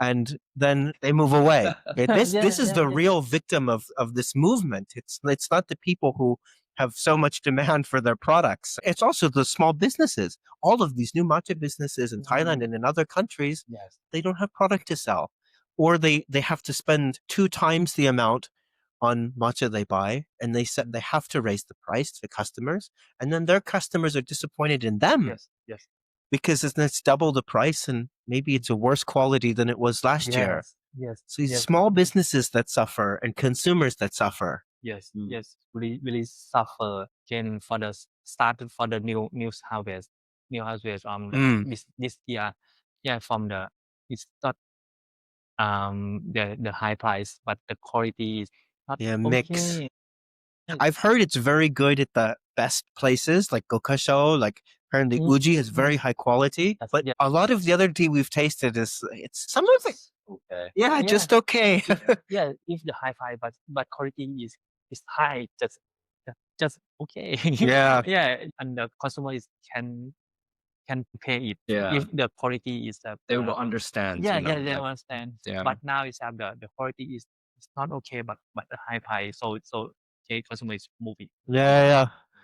Speaker 1: And then they move away. This is the real victim of this movement. It's not the people who have so much demand for their products. It's also the small businesses. All of these new matcha businesses in Thailand and in other countries, they don't have product to sell. Or they have to spend 2 times the amount on matcha they buy, and they said they have to raise the price to customers, and then their customers are disappointed in them because it's double the price and maybe it's a worse quality than it was last year. So these small businesses that suffer and consumers that suffer.
Speaker 3: Yes, really suffer again for the started for the new harvest, this year. Yeah, from it's not the high price, but the quality is not
Speaker 1: Mix.
Speaker 3: okay.
Speaker 1: I've heard it's very good at the best places like Gokasho, like apparently Uji is very high quality, but a lot of the other tea we've tasted it's some of it.
Speaker 2: Okay.
Speaker 1: Just okay.
Speaker 3: If the high price, but quality is high, just okay. And the consumer can pay it if the quality is
Speaker 2: They will understand.
Speaker 3: they
Speaker 2: like,
Speaker 3: understand.
Speaker 2: yeah.
Speaker 3: But now it's the quality is not okay, but the high price, so consumer is moving.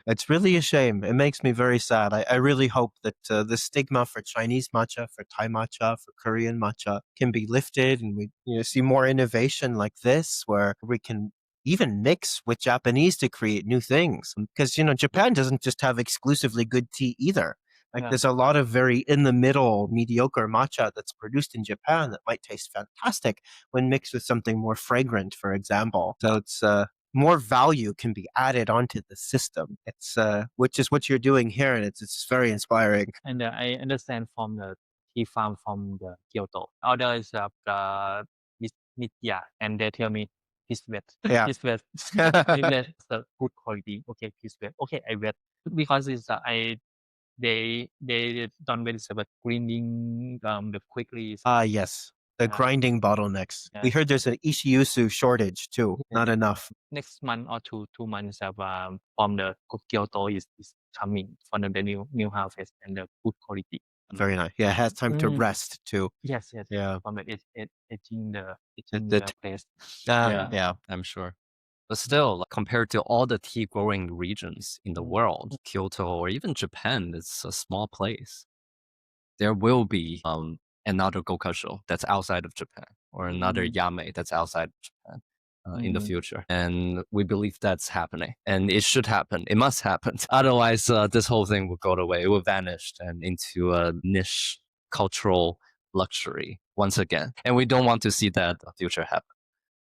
Speaker 1: It's really a shame. It makes me very sad. I really hope that the stigma for Chinese matcha, for Thai matcha, for Korean matcha can be lifted, and we see more innovation like this, where we can even mix with Japanese to create new things. Because Japan doesn't just have exclusively good tea either. There's a lot of very in the middle, mediocre matcha that's produced in Japan that might taste fantastic when mixed with something more fragrant, for example. So it's more value can be added onto the system. It's which is what you're doing here, and it's very inspiring.
Speaker 3: And I understand from the tea farm from the Kyoto. Others Mitya, and they tell me please wait.
Speaker 1: Yeah.
Speaker 3: Please wait. Please wait. The good quality. Okay, please wait. Okay, I wait because it's they don't wait about grinding the quickly.
Speaker 1: Yes. The
Speaker 3: Yeah.
Speaker 1: grinding bottlenecks.
Speaker 3: Yeah.
Speaker 1: We heard there's an Ishiyusu shortage too. Not enough.
Speaker 3: Next month or 2 months from the Kyoto is coming from the new harvest and the good quality.
Speaker 1: Very nice. Yeah, it has time to rest too.
Speaker 3: Yes.
Speaker 1: Yeah.
Speaker 3: From the aging the place.
Speaker 2: Yeah, I'm sure. But still, like, compared to all the tea growing regions in the world, Kyoto or even Japan is a small place. There will be another gokasho that's outside of Japan or another yame that's outside of Japan in the future. And we believe that's happening. And it should happen. It must happen. Otherwise, this whole thing will go away. It will vanish and into a niche cultural luxury once again. And we don't want to see that future happen.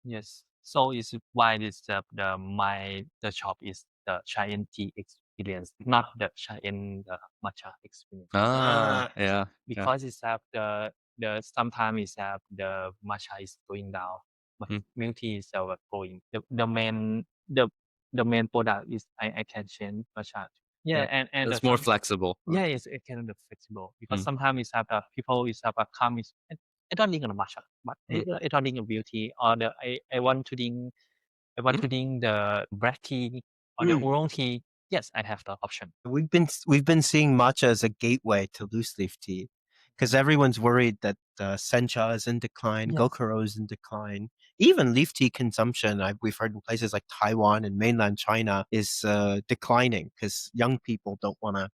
Speaker 3: Yes. So it's why this the shop is the ChaEn Tea Experience, not the ChaEn Matcha Experience.
Speaker 2: Yeah.
Speaker 3: Because it's the sometimes it's the matcha is going down, but milk tea is going. The main product is I can change matcha. Yeah, and
Speaker 2: It's more flexible.
Speaker 3: Yeah, it can be flexible because sometimes it's people is come is I don't drink the matcha, but I don't drink the milk tea or I want to drink the black tea or the oolong tea. Yes, I have the option.
Speaker 1: We've been seeing matcha as a gateway to loose leaf tea because everyone's worried that sencha is in decline, gokuro is in decline. Even leaf tea consumption, we've heard in places like Taiwan and mainland China, is declining because young people don't want to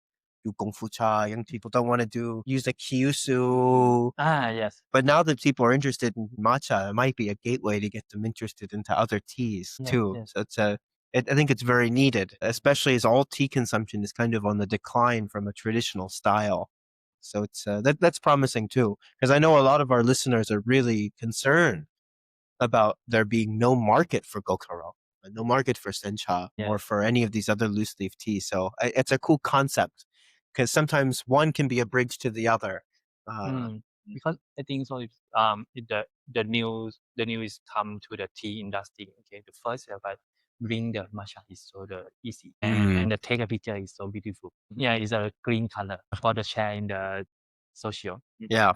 Speaker 1: do gongfu cha. Young people don't want to use the kyusu.
Speaker 3: Yes.
Speaker 1: But now that people are interested in matcha, it might be a gateway to get them interested into other teas too.
Speaker 3: Yes.
Speaker 1: So I think it's very needed, especially as all tea consumption is kind of on the decline from a traditional style. So it's that's promising too, because I know a lot of our listeners are really concerned about there being no market for gokuro, no market for sencha, or for any of these other loose leaf teas. So it's a cool concept because sometimes one can be a bridge to the other.
Speaker 3: Because I think so. If the news is come to the tea industry. Okay, the first bring the matcha is so easy and the take a picture is so beautiful. Yeah, it's a green color for the share in the social. Yeah.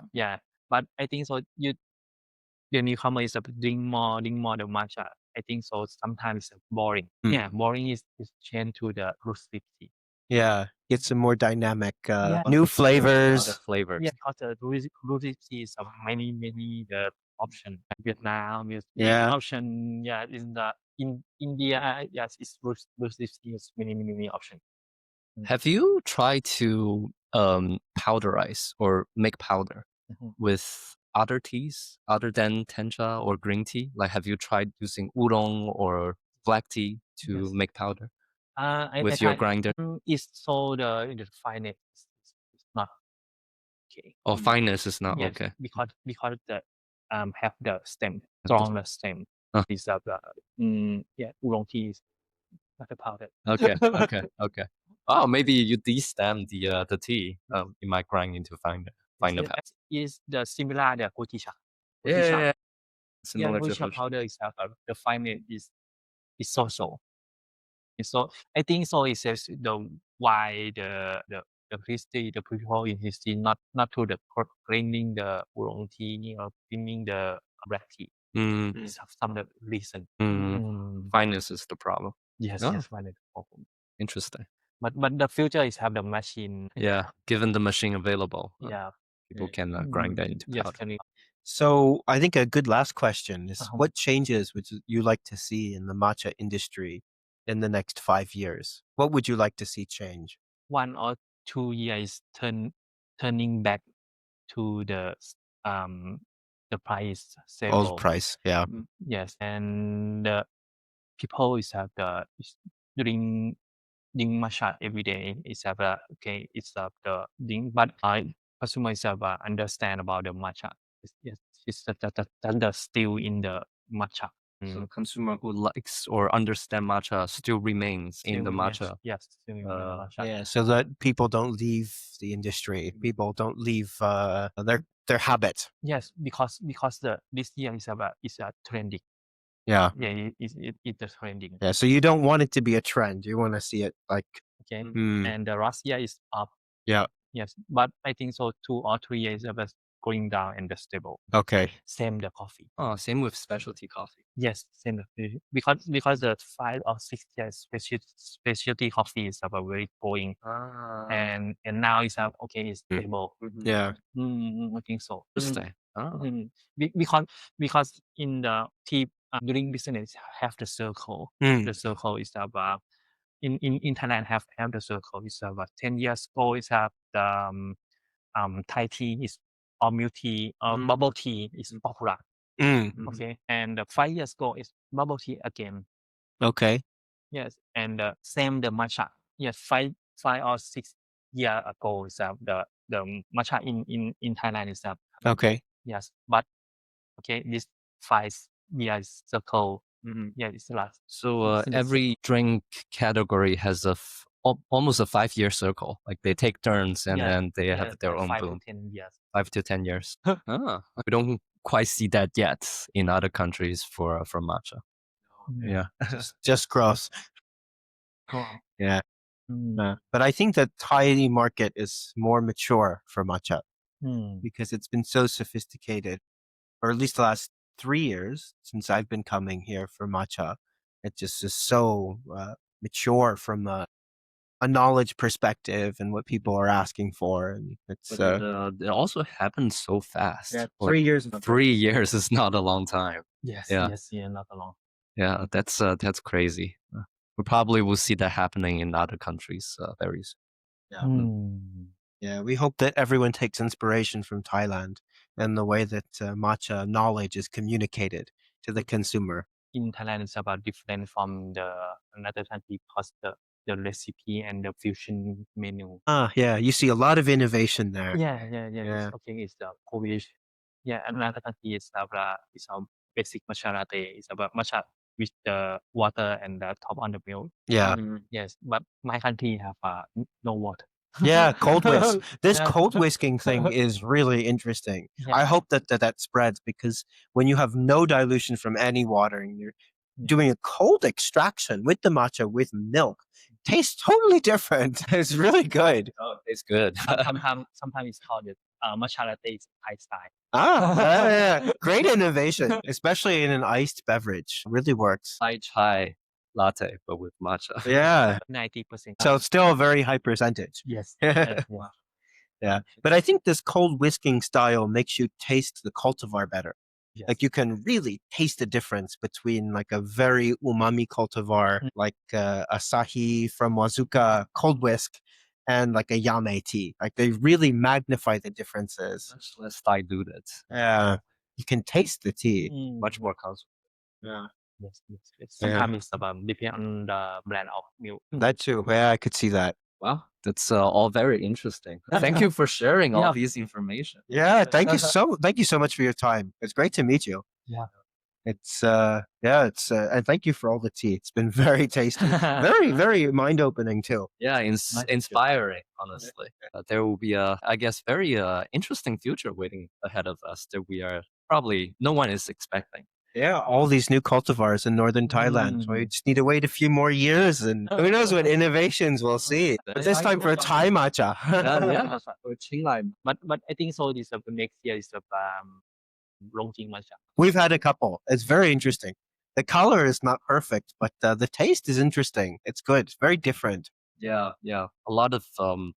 Speaker 3: But I think so. The newcomer is drink more the matcha. I think so. Sometimes it's boring. Yeah, boring is change to the loose leaf tea.
Speaker 1: Yeah, get some more dynamic, new flavors.
Speaker 2: Other flavors.
Speaker 3: Yeah, because the loose leaf tea is many the option. Vietnam is option. Yeah, in India, yes, it's loose leaf tea is many option.
Speaker 2: Have you tried to powderize or make powder with other teas other than tencha or green tea? Like, have you tried using oolong or black tea to make powder with your grinder?
Speaker 3: It's so the fineness is not okay.
Speaker 2: Oh, fineness is not
Speaker 3: Yes,
Speaker 2: okay.
Speaker 3: because the have the stem, stronger stem. Is oolong tea is not a powder.
Speaker 2: Okay. Oh, maybe you de-stem the tea. You might grind into finer powder.
Speaker 3: Is the similar the gochujang.
Speaker 2: Yeah.
Speaker 3: Yeah,
Speaker 2: Similar to
Speaker 3: gochujang powder is the fineness is so. So I think so. It says the why the history, the people in history not to the cleaning the oolong tea or cleaning the black tea. Some the reason.
Speaker 2: Fineness is the problem.
Speaker 3: Yes, fineness problem.
Speaker 2: Interesting.
Speaker 3: But the future is have the machine.
Speaker 2: Yeah, given the machine available.
Speaker 3: Yeah,
Speaker 2: people can grind that into powder.
Speaker 1: So I think a good last question is what changes would you like to see in the matcha industry in the next 5 years? What would you like to see change?
Speaker 3: 1 or 2 years turning back to the price stable.
Speaker 1: Old price, yeah.
Speaker 3: Yes, and people is drink matcha every day. It's okay. It's the drink, but consumers understand about the matcha. It's the still in the matcha.
Speaker 2: So consumer who likes or understand matcha still remains in the matcha.
Speaker 3: Yes, still in the matcha.
Speaker 1: Yeah, so that people don't leave the industry. People don't leave their habit.
Speaker 3: Yes, because this year is trending.
Speaker 1: Yeah.
Speaker 3: Yeah, it's the trending.
Speaker 1: Yeah. So you don't want it to be a trend. You want to see it like.
Speaker 3: Okay,
Speaker 1: Mm,
Speaker 3: and Russia is up.
Speaker 1: yeah.
Speaker 3: Yes, but I think so 2 or 3 years of us going down and stable.
Speaker 1: Okay.
Speaker 3: Same the coffee.
Speaker 2: Oh, same with specialty coffee.
Speaker 3: Yes, same because the 5 or 6 years specialty coffee is very growing, and now it's it's stable.
Speaker 1: Yeah.
Speaker 3: I think so.
Speaker 2: Interesting.
Speaker 3: Because in the tea during business have the circle. The circle is about in Thailand have the circle is about 10 years ago is have the Thai tea is or milk tea or bubble tea is popular. Okay, and 5 years ago is bubble tea again.
Speaker 1: Okay.
Speaker 3: Yes, and same the matcha. Yes, 5 or 6 year ago is the matcha in Thailand is
Speaker 1: Okay.
Speaker 3: yes, but okay this 5 years circle. Yeah, it's the last.
Speaker 2: So
Speaker 3: It's the
Speaker 2: every drink category has almost a 5-year circle. Like they take turns and then they have their own
Speaker 3: 5
Speaker 2: boom.
Speaker 3: to 10 years.
Speaker 2: 5 to 10 years. We don't quite see that yet in other countries for matcha. Yeah.
Speaker 1: Just gross.
Speaker 3: Wow.
Speaker 1: Yeah. But I think that Thai market is more mature for matcha because it's been so sophisticated, or at least the last 3 years since I've been coming here for matcha. It just is so mature from a knowledge perspective and what people are asking for, and it's
Speaker 2: it also happens so fast.
Speaker 1: yeah,
Speaker 2: Like,
Speaker 1: 3 years.
Speaker 2: 3 years is not a long time.
Speaker 3: Yes,
Speaker 2: Yeah.
Speaker 3: not alone.
Speaker 2: Yeah, that's crazy. We probably will see that happening in other countries very soon.
Speaker 1: Yeah, we hope that everyone takes inspiration from Thailand and the way that matcha knowledge is communicated to the consumer.
Speaker 3: In Thailand, it's about different from the another country because the recipe and the fusion menu.
Speaker 1: Yeah, you see a lot of innovation there.
Speaker 3: Yeah.
Speaker 1: Yeah.
Speaker 3: Okay, it's the Polish. Yeah, another country is it's a basic matcha latte. It's about matcha with the water and the top on the milk.
Speaker 1: Yeah.
Speaker 3: Yes, but my country have no water.
Speaker 1: Yeah, cold whisk. This
Speaker 3: Yeah.
Speaker 1: cold whisking thing is really interesting.
Speaker 3: Yeah.
Speaker 1: I hope that spreads because when you have no dilution from any water and you're doing a cold extraction with the matcha with milk, tastes totally different. It's really good.
Speaker 2: Oh, it's good.
Speaker 3: Sometimes it's called matcha latte Thai style.
Speaker 1: Yeah. Great innovation, especially in an iced beverage. Really works.
Speaker 2: Thai chai latte, but with matcha.
Speaker 1: Yeah.
Speaker 3: 90%.
Speaker 1: So it's still a very high percentage.
Speaker 3: Yes.
Speaker 1: Yeah. But I think this cold whisking style makes you taste the cultivar better.
Speaker 3: Yes.
Speaker 1: Like you can really taste the difference between like a very umami cultivar, like Asahi from Wazuka cold whisk, and like a Yame tea. Like they really magnify the differences.
Speaker 2: Much less diluted.
Speaker 1: Yeah. You can taste the tea.
Speaker 2: Much more concentrated.
Speaker 1: Yeah.
Speaker 3: Yes. Sometimes it's depend on the brand of milk.
Speaker 1: That too. Yeah, I could see that.
Speaker 2: Wow, that's all very interesting. Thank you for sharing all
Speaker 3: Yeah.
Speaker 2: these information.
Speaker 1: Yeah, thank you so much for your time. It's great to meet you.
Speaker 3: Yeah.
Speaker 1: It's and thank you for all the tea. It's been very tasty. Very, very mind opening too.
Speaker 2: Yeah, inspiring, honestly. There will be I guess, very interesting future waiting ahead of us that we are probably no one is expecting.
Speaker 1: Yeah, all these new cultivars in northern Thailand. We just need to wait a few more years, and who knows what innovations we'll see. But this time for Thai matcha.
Speaker 2: Yeah, or Qinglai.
Speaker 3: But I think so. This next year is Longjing matcha.
Speaker 1: We've had a couple. It's very interesting. The color is not perfect, but the taste is interesting. It's good. It's very different.
Speaker 2: Yeah. A lot of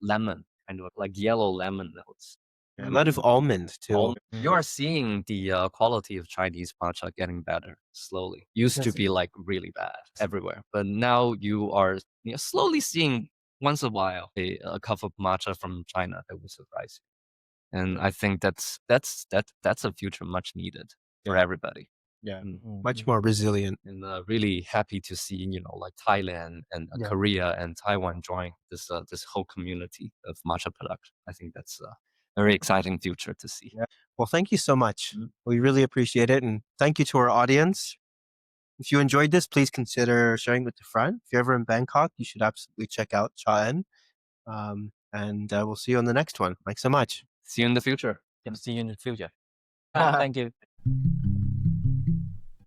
Speaker 2: lemon, kind of like yellow lemon notes.
Speaker 1: A lot of almond too.
Speaker 2: You are seeing the quality of Chinese matcha getting better slowly. Used to be like really bad everywhere, but now you are slowly seeing once in a while a cup of matcha from China that will surprise you. And I think that's a future much needed for everybody.
Speaker 1: Yeah, much more resilient.
Speaker 2: And really happy to see like Thailand and Korea and Taiwan join this whole community of matcha production. I think that's very exciting future to see.
Speaker 1: Yeah. Well, thank you so much. We really appreciate it. And thank you to our audience. If you enjoyed this, please consider sharing with a friend. If you're ever in Bangkok, you should absolutely check out ChaEn. And we'll see you on the next one. Thanks so much.
Speaker 2: See you in the future.
Speaker 3: See you in the future. Thank you.